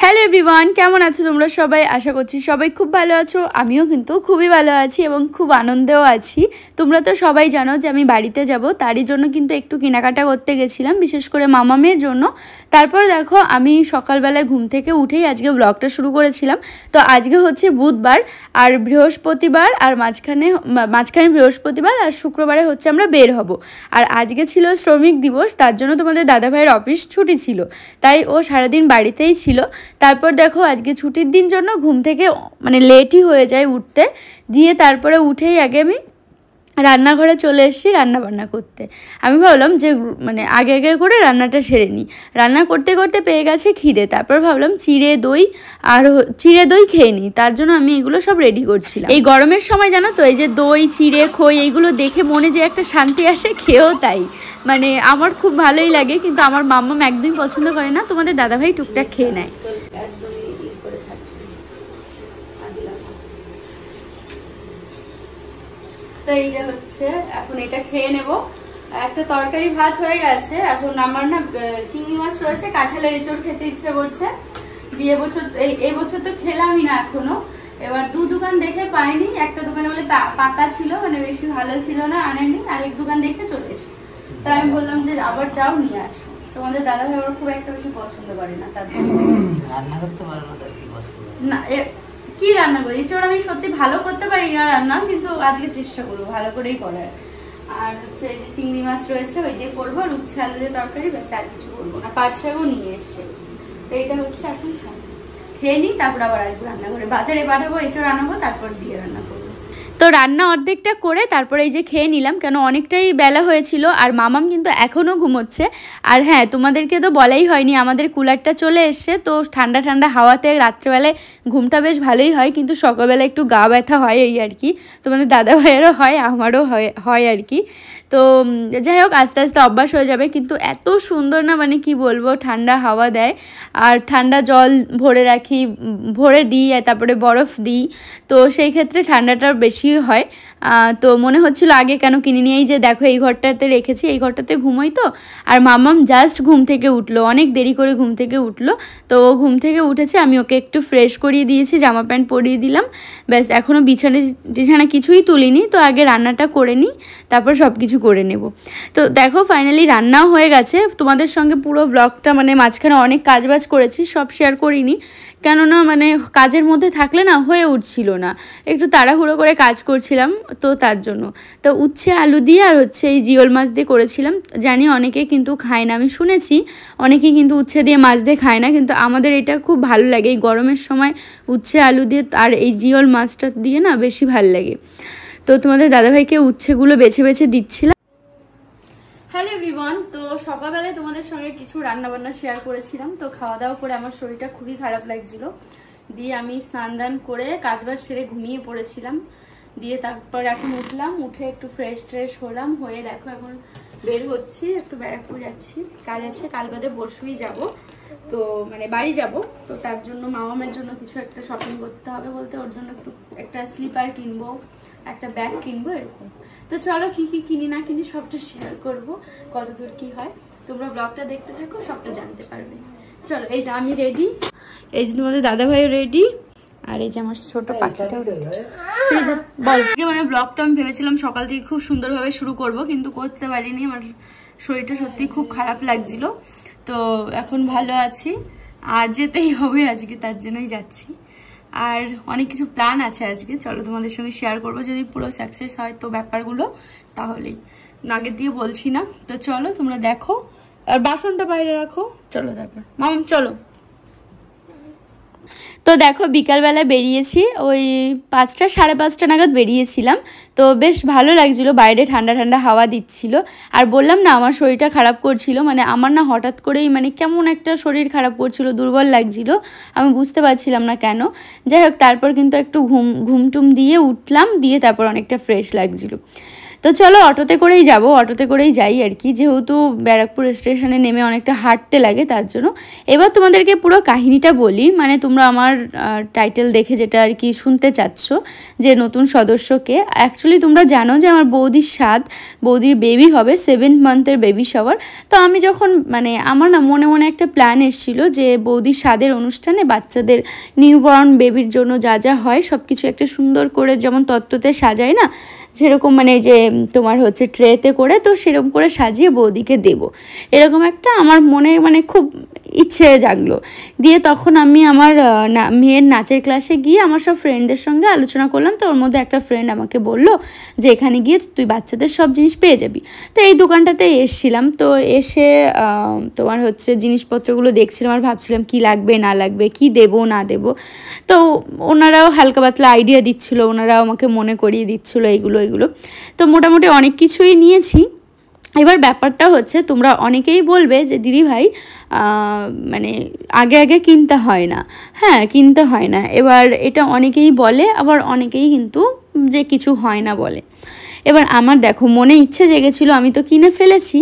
Hello everyone, কেমন আছো তোমরা সবাই? আশা করছি সবাই খুব ভালো আছো। আমিও কিন্তু খুবই ভালো আছি এবং খুব আনন্দেও আছি। তোমরা তো সবাই জানো যে আমি বাড়িতে যাব, তারই জন্য কিন্তু একটু কেনাকাটা করতে গেছিলাম, বিশেষ করে মামামের জন্য। তারপর দেখো আমি সকালবেলায় ঘুম থেকে উঠেই আজকে ব্লগটা শুরু করেছিলাম। তো আজকে হচ্ছে বুধবার আর বৃহস্পতিবার, আর মাঝখানে বৃহস্পতিবার আর শুক্রবারে হচ্ছে আমরা বের হব। আর আজকে ছিল শ্রমিক দিবস, তার জন্য তোমাদের দাদাভাইয়ের অফিস ছুটি ছিল, তাই ও সারাদিন বাড়িতেই ছিল। তারপর দেখো আজকে ছুটির দিন জন্য ঘুম থেকে মানে লেটই হয়ে যায় উঠতে, দিয়ে তারপরে উঠেই আগে আমি রান্নাঘরে চলে এসেছি রান্নাবান্না করতে। আমি ভাবলাম যে মানে আগে করে রান্নাটা সেরে নিই। রান্না করতে করতে পেয়ে গেছে খিদে, তারপর ভাবলাম চিড়ে দই খেয়ে নিই। তার জন্য আমি এগুলো সব রেডি করছিলাম। এই গরমের সময় জানো তো, এই যে দই, চিড়ে, খই এইগুলো দেখে মনে যে একটা শান্তি আসে, খেয়েও তাই। মানে আমার খুব ভালোই লাগে, কিন্তু আমার মাম্মাম একদমই পছন্দ করে না। তোমাদের দাদাভাই টুকটাক খেয়ে নেয়। তো এই যে হচ্ছে এখন এটা খেয়ে নেব। একটা তরকারি ভাত হয়ে গেছে, এখন আমার না চিংড়ি মাছ রয়েছে, কাঁঠালের এঁচড় খেতে ইচ্ছে করছে। দিয়ে এই বছর তো খেলামই না এখনো। এবার দোকান দেখে পাইনি, একটা দোকানে বলে পাকা ছিল, মানে বেশি ভালো ছিল না, আনেনি। আরেক দোকান দেখে চলে এসে, তাই আমি বললাম যে আবার যাও নিয়ে আসো। তোমাদের দাদা ভাই ওরা খুব একটা বেশি পছন্দ করে না, তার জন্য রান্না করতে পারো না, তার কি পছন্দ না। কি রান্না করি? এছাড়া আমি সত্যি ভালো করতে পারি না রান্না, কিন্তু আজকে চেষ্টা করবো ভালো করেই করার। আর হচ্ছে এই যে চিংড়ি মাছ রয়েছে, ওই দিয়ে করবো। আর উচ্ছে আলু দিয়ে তরকারি, ব্যাস, আর কিছু করবো না। পাট শাকও নিয়ে এসছে। তো এইটা হচ্ছে এখন খেয়ে নিই, তারপর আবার আসবো রান্না করে। বাজারে পাঠাবো, এছাড়া আনাবো, তারপর দিয়ে রান্না করবো। তো রান্না অর্ধেকটা করে তারপরে এই যে খেয়ে নিলাম, কেন অনেকটাই বেলা হয়েছিল। আর মামাম কিন্তু এখনও ঘুমোচ্ছে। আর হ্যাঁ, তোমাদেরকে তো বলাই হয়নি, আমাদের কুলারটা চলে এসছে। তো ঠান্ডা ঠান্ডা হাওয়াতে রাত্রেবেলায় ঘুমটা বেশ ভালোই হয়, কিন্তু সকালবেলা একটু গা ব্যথা হয়, এই আর কি। তোমাদের দাদা ভাইয়েরও হয়, আমারও হয় আর কি। তো যাই হোক, আস্তে আস্তে অভ্যাস হয়ে যাবে। কিন্তু এত সুন্দর না, মানে কি বলবো, ঠান্ডা হাওয়া দেয়। আর ঠান্ডা জল ভরে রাখি, ভরে দিই, আর তারপরে বরফ দিই। তো সেই ক্ষেত্রে ঠান্ডাটা বেশি হয়। তো মনে হচ্ছিল আগে কেন কিনে নিয়ে, এই যে দেখো এই ঘরটাতে রেখেছি, এই ঘরটাতে ঘুমোই তো। আর মামাম জাস্ট ঘুম থেকে উঠলো, অনেক দেরি করে ঘুম থেকে উঠলো। তো ও ঘুম থেকে উঠেছে, আমি ওকে একটু ফ্রেশ করিয়ে দিয়েছি, জামা প্যান্ট পরিয়ে দিলাম, ব্যাস। এখনও বিছানা কিছুই তুলিনি। তো আগে রান্নাটা করে নিই, তারপর সব কিছু করে নেব। তো দেখো ফাইনালি রান্নাও হয়ে গেছে। তোমাদের সঙ্গে পুরো ব্লগটা মানে মাঝখানে অনেক কাজবাজ করেছি, সব শেয়ার করিনি, কেননা মানে কাজের মধ্যে থাকলে না হয়ে উঠছিল না, একটু তাড়াহুড়ো করে কাজ করছিলাম, তো তার জন্য। তো উচ্ছে আলু দিয়ে আর হচ্ছে এই জিওল মাছ দিয়ে করেছিলাম। জানি অনেকে কিন্তু খায় না, আমি শুনেছি অনেকেই কিন্তু উচ্ছে দিয়ে মাছ দিয়ে খায় না, কিন্তু আমাদের এটা খুব ভালো লাগে। এই গরমের সময় উচ্ছে আলু দিয়ে আর এই জিওল মাছটা দিয়ে না বেশি ভালো লাগে। তো তোমাদের দাদাভাইকে উচ্ছেগুলো বেছে বেছে দিচ্ছিলাম। হ্যালো এভরিওয়ান, তো সকালবেলায় তোমাদের সঙ্গে কিছু রান্নাবান্না শেয়ার করেছিলাম। তো খাওয়া দাওয়া করে আমার শরীরটা খুবই খারাপ লাগছিল, দিয়ে আমি স্নান দান করে কাজবাজ সেরে ঘুমিয়ে পড়েছিলাম। দিয়ে তারপর এখন উঠলাম, উঠে একটু ফ্রেশ হলাম, হয়ে দেখো এখন বের হচ্ছি, একটু ব্যারাকপুর যাচ্ছি, কাজ আছে। কাল বাদে পরশুই যাব, তো মানে বাড়ি যাব। তো তার জন্য মামামের জন্য কিছু একটা শপিং করতে হবে, বলতে ওর জন্য একটা স্লিপার কিনবো, একটা ব্যাগ কিনবো, এরকম। তো চলো কি কিনি না কিনি সবটা শেয়ার করব, কতদূর কি হয়। তোমরা ব্লগটা দেখতে থাকো, সবটা জানতে পারবে। চলো, এই যে আমি রেডি, এই যে তোমাদের দাদাভাইও রেডি, আর এই যে আমার ছোট পাখিটা বল। মানে ব্লগটা আমি ভেবেছিলাম সকাল থেকে খুব সুন্দরভাবে শুরু করব, কিন্তু করতে পারিনি। আমার শরীরটা সত্যি খুব খারাপ লাগছিল। তো এখন ভালো আছি, আর যেতেই হবে আজকে, তার জন্যই যাচ্ছি। আর অনেক কিছু প্ল্যান আছে আজকে, চলো তোমাদের সঙ্গে শেয়ার করবো, যদি পুরো সাকসেস হয় তো ব্যাপারগুলো, তাহলেই। আগের দিয়ে বলছি না। তো চলো তোমরা দেখো, আর বাসনটা বাইরে রাখো, চলো তারপর মাম চলো। তো দেখো বিকালবেলা বেরিয়েছি, ওই 5টা সাড়ে 5টা নাগাদ বেরিয়েছিলাম। তো বেশ ভালো লাগছিল, বাইরে ঠান্ডা ঠান্ডা হাওয়া দিচ্ছিল। আর বললাম না আমার শরীরটা খারাপ করছিল, মানে আমার না হঠাৎ করেই মানে কেমন একটা শরীর খারাপ করছিল, দুর্বল লাগছিল, আমি বুঝতে পারছিলাম না কেন। যাই হোক, তারপর কিন্তু একটু ঘুমটুম দিয়ে উঠলাম, দিয়ে তারপর অনেকটা ফ্রেশ লাগছিল। তো চলো অটোতে করেই যাব, অটোতে করেই যাই আর কি, যেহেতু ব্যারাকপুর স্টেশনে নেমে অনেকটা হাঁটতে লাগে তার জন্য। এবার তোমাদেরকে পুরো কাহিনীটা বলি, মানে তোমরা আমার টাইটেল দেখে যেটা আর কি শুনতে চাচ্ছ যে নতুন সদস্যকে, অ্যাকচুয়ালি তোমরা জানো যে আমার বৌদির বৌদির বেবি হবে, 7 মান্থের বেবি শাওয়ার। তো আমি যখন মানে আমার না মনে মনে একটা প্ল্যান এসেছিল যে বৌদির স্বাদের অনুষ্ঠানে বাচ্চাদের নিউবর্ন বেবির জন্য যা যা হয় সব কিছু একটা সুন্দর করে যেমন তত্ত্বতে সাজায় না, সেরকম মানে যে তোমার হচ্ছে ট্রেতে করে, তো সেরকম করে সাজিয়ে বৌদিকে দেব, এরকম একটা আমার মনে মানে খুব ইচ্ছে জাগলো। দিয়ে তখন আমি আমার মেয়ের নাচের ক্লাসে গিয়ে আমার সব ফ্রেন্ডদের সঙ্গে আলোচনা করলাম। তো ওর মধ্যে একটা ফ্রেন্ড আমাকে বলল যে এখানে গিয়ে তুই বাচ্চাদের সব জিনিস পেয়ে যাবি। তো এই দোকানটাতে এসছিলাম, তো এসে তোমার হচ্ছে জিনিসপত্রগুলো দেখছিলাম আর ভাবছিলাম কি লাগবে না লাগবে, কি দেব না দেব। তো ওনারাও হালকা পাতলা আইডিয়া দিচ্ছিল, ওনারাও আমাকে মনে করিয়ে দিচ্ছিলো এগুলো। তো মোটামুটি অনেক কিছুই নিয়েছি। এবার ব্যাপারটা হচ্ছে তোমরা অনেকেই বলবে যে দিদি ভাই মানে আগে আগে কিনতে হয় না, হ্যাঁ কিনতে হয় না। এবার এটা অনেকেই বলে, আবার অনেকেই কিন্তু যে কিছু হয় না বলে। এবার আমার দেখো মনে ইচ্ছে জেগেছিল, আমি তো কিনে ফেলেছি।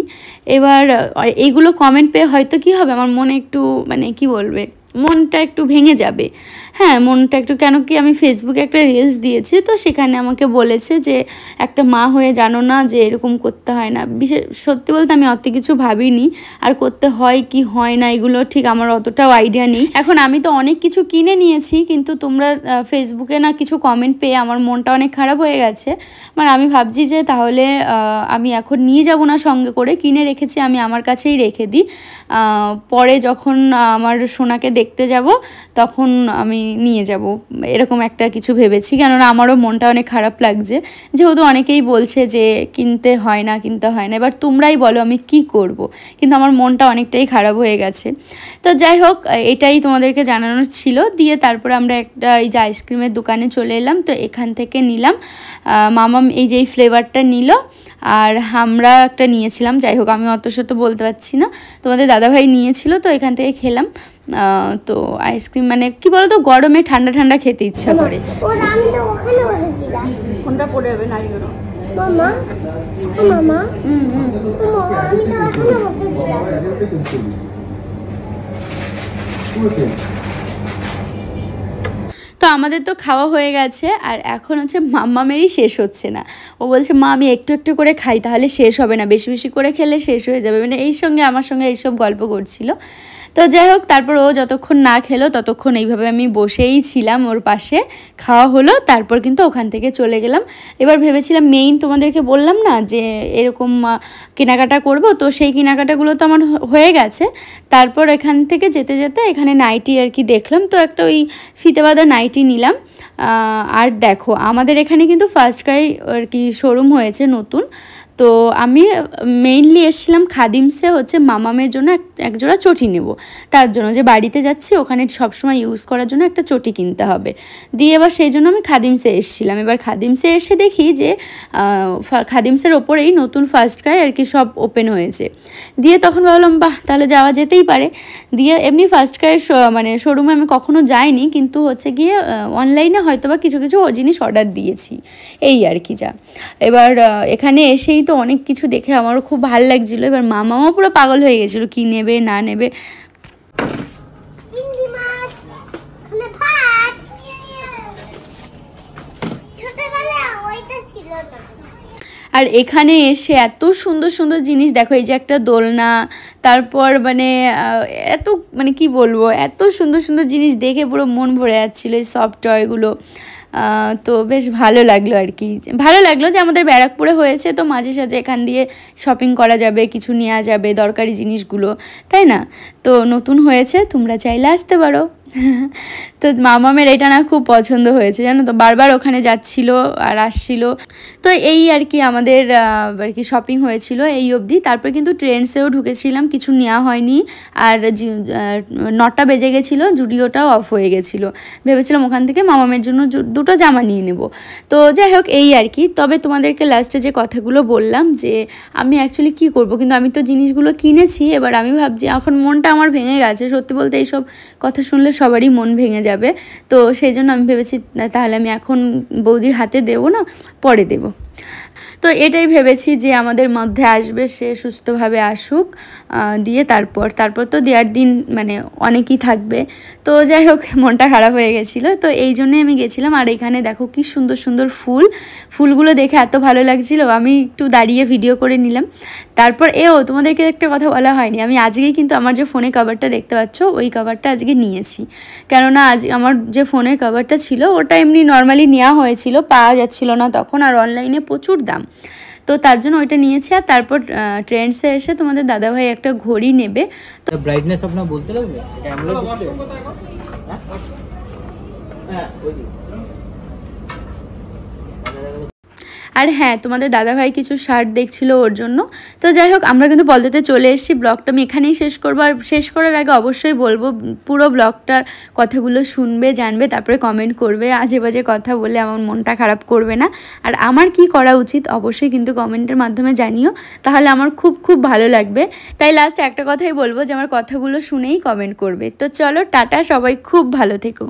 এবার এইগুলো কমেন্ট পেয়ে হয়তো কি হবে, আমার মনে একটু মানে কি বলবে, মনটা একটু ভেঙে যাবে। হ্যাঁ মনটা একটু, কেন কি আমি ফেসবুকে একটা রিলস দিয়েছি, তো সেখানে আমাকে বলেছে যে একটা মা হয়ে জানো না যে এরকম করতে হয় না। সত্যি বলতে আমি অত কিছু ভাবিনি, আর করতে হয় কি হয় না এগুলো ঠিক আমার অতটাও আইডিয়া নেই। এখন আমি তো অনেক কিছু কিনে নিয়েছি, কিন্তু তোমরা ফেসবুকে না কিছু কমেন্ট পেয়ে আমার মনটা অনেক খারাপ হয়ে গেছে। মানে আমি ভাবছি যে তাহলে আমি এখন নিয়ে যাব না সঙ্গে করে, কিনে রেখেছি আমি আমার কাছেই রেখে দিই, পরে যখন আমার সোনাকে দেখতে যাব তখন আমি নিয়ে যাব, এরকম একটা কিছু ভেবেছি। কেননা আমারও মনটা অনেক খারাপ লাগছে, যেহেতু অনেকেই বলছে যে কিনতে হয় না। এবার তোমরাই বলো আমি কি করব, কিন্তু আমার মনটা অনেকটাই খারাপ হয়ে গেছে। তো যাই হোক এটাই তোমাদেরকে জানানোর ছিল। দিয়ে তারপরে আমরা একটা এই যে আইসক্রিমের দোকানে চলে এলাম, তো এখান থেকে নিলাম মামাম এই যে এই ফ্লেভারটা নিল, আর আমরা একটা নিয়েছিলাম। যাই হোক আমি অত শত বলতে পারছি না, তোমাদের দাদাভাই নিয়েছিল, তো এখান থেকে খেলাম। তো আইসক্রিম মানে কি বলতো, গরমে ঠান্ডা ঠান্ডা খেতে ইচ্ছা করে। কোনটা পড়ে যাবে নারিয়েল মামা মামা আমি তো ওখানে ওকে দিলাম। তো আমাদের তো খাওয়া হয়ে গেছে, আর এখন হচ্ছে মাম্মামেরই শেষ হচ্ছে না। ও বলছে মা আমি একটু একটু করে খাই, তাহলে শেষ হবে না, বেশি বেশি করে খেলে শেষ হয়ে যাবে, মানে আমার সঙ্গে এইসব গল্প করছিল। তো যাই হোক তারপর ও যতক্ষণ না খেলো ততক্ষণ এইভাবে আমি বসেই ছিলাম ওর পাশে। খাওয়া হলো, তারপর কিন্তু ওখান থেকে চলে গেলাম। এবার ভেবেছিলাম মেইন তোমাদেরকে বললাম না যে এরকম কেনাকাটা করব, তো সেই কেনাকাটাগুলো তো আমার হয়ে গেছে। তারপর এখান থেকে যেতে যেতে এখানে নাইটি আর কি দেখলাম, তো একটা ওই ফিতে বাঁধা নাইটি নিলাম। আর দেখো আমাদের এখানে কিন্তু ফার্স্ট ক্রাই আর কি শোরুম হয়েছে নতুন। তো আমি মেইনলি এসেছিলাম খাদিমসে হচ্ছে মামামের জন্য এক জোড়া চটি নেব, তার জন্য যে বাড়িতে যাচ্ছি ওখানে সবসময় ইউজ করার জন্য একটা চটি কিনতে হবে। দিয়ে এবার সেই জন্য আমি খাদিমসে এসেছিলাম। এবার খাদিমসে এসে দেখি যে খাদিমসের ওপরেই নতুন ফার্স্ট ক্রাই আর কি সব ওপেন হয়েছে। দিয়ে তখন ভাবলাম বাহ তাহলে যাওয়া যেতেই পারে। দিয়ে এমনি ফার্স্ট ক্রাইয়ের মানে শোরুমে আমি কখনো যাইনি, কিন্তু হচ্ছে গিয়ে অনলাইনে হয়তো বা কিছু কিছু জিনিস অর্ডার দিয়েছি, এই আর কি যা। এবার এখানে এসেই তো অনেক কিছু দেখে আমারও খুব ভালো লাগছিলো। এবার মামাও পুরো পাগল হয়ে গেছিলো কি নেবে না নেবে। আর এখানে এসে এত সুন্দর সুন্দর জিনিস দেখো, এই যে একটা দোলনা, তারপর মানে এত মানে কি বলবো, এত সুন্দর সুন্দর জিনিস দেখে পুরো মন ভরে যাচ্ছিলো এই সফট টয়গুলো। তো বেশ ভালো লাগলো আর কি, ভালো লাগলো যে আমাদের ব্যারাকপুরে হয়েছে, তো মাঝে সাঝে এখান দিয়ে শপিং করা যাবে, কিছু নেওয়া যাবে দরকারি জিনিসগুলো, তাই না? তো নতুন হয়েছে, তোমরা চাইলে আসতে পারো। তো মামামের এটা না খুব পছন্দ হয়েছে জানো তো, বারবার ওখানে যাচ্ছিল আর আসছিল। তো এই আর কি আমাদের আর কি শপিং হয়েছিল এই অবধি। তারপর কিন্তু ট্রেন্ডসেও ঢুকেছিলাম, কিছু নেওয়া হয়নি। আর 9টা বেজে গেছিলো, জুডিওটাও অফ হয়ে গেছিলো। ভেবেছিলাম ওখান থেকে মামামের জন্য দুটো জামা নিয়ে নেব। তো যাই হোক এই আর কি। তবে তোমাদেরকে লাস্টে যে কথাগুলো বললাম যে আমি অ্যাকচুয়ালি কী করব, কিন্তু আমি তো জিনিসগুলো কিনেছি। এবার আমি ভাবছি এখন মনটা আমার ভেঙে গেছে, সত্যি বলতে এইসব কথা শুনলে সবারই মন ভেঙে যাবে। তো সেই জন্য আমি ভেবেছি তাহলে আমি এখন বৌদির হাতে দেবো না, পরে দেব। তো এটাই ভেবেছি যে আমাদের মধ্যে আসবে, সে সুস্থভাবে আসুক, দিয়ে তারপর তো দেওয়ার দিন মানে অনেকই থাকবে। তো যাই হোক মনটা খারাপ হয়ে গেছিলো, তো এই জন্যে আমি গেছিলাম। আর এখানে দেখো কি সুন্দর সুন্দর ফুলগুলো দেখে এত ভালো লাগছিলো, আমি একটু দাঁড়িয়ে ভিডিও করে নিলাম। তারপর তোমাদেরকে একটা কথা বলা হয়নি, আমি আজকেই কিন্তু আমার যে ফোনে কভারটা দেখতে পাচ্ছ ওই কভারটা আজকে নিয়েছি। কেননা আজ আমার যে ফোনের কভারটা ছিল ওটা এমনি নর্মালি নেওয়া হয়েছিল, পাওয়া যাচ্ছিলো না তখন, আর অনলাইনে প্রচুর দাম, তো তার জন্য ওইটা নিয়েছি। আর তারপর ট্রেন্ডসে এসে তোমাদের দাদাভাই একটা ঘড়ি নেবে। তো ব্রাইটনেস আপনার বলতে লাগবে, এটা অ্যামোলেড ডিসপ্লে। হ্যাঁ ওই আর হ্যাঁ, তোমাদের দাদাভাই কিছু শার্ট দেখছিল ওর জন্য। তো যাই হোক আমরা কিন্তু পলদাতে চলে এসেছি। ব্লগটা আমি এখানেই শেষ করবো। আর শেষ করার আগে অবশ্যই বলবো পুরো ব্লগটার কথাগুলো শুনবে, জানবে, তারপরে কমেন্ট করবে। আজে বাজে কথা বলে আমার মনটা খারাপ করবে না। আর আমার কি করা উচিত অবশ্যই কিন্তু কমেন্টের মাধ্যমে জানিও, তাহলে আমার খুব খুব ভালো লাগবে। তাই লাস্টে একটা কথাই বলবো যে আমার কথাগুলো শুনেই কমেন্ট করবে। তো চলো টাটা, সবাই খুব ভালো থেকো।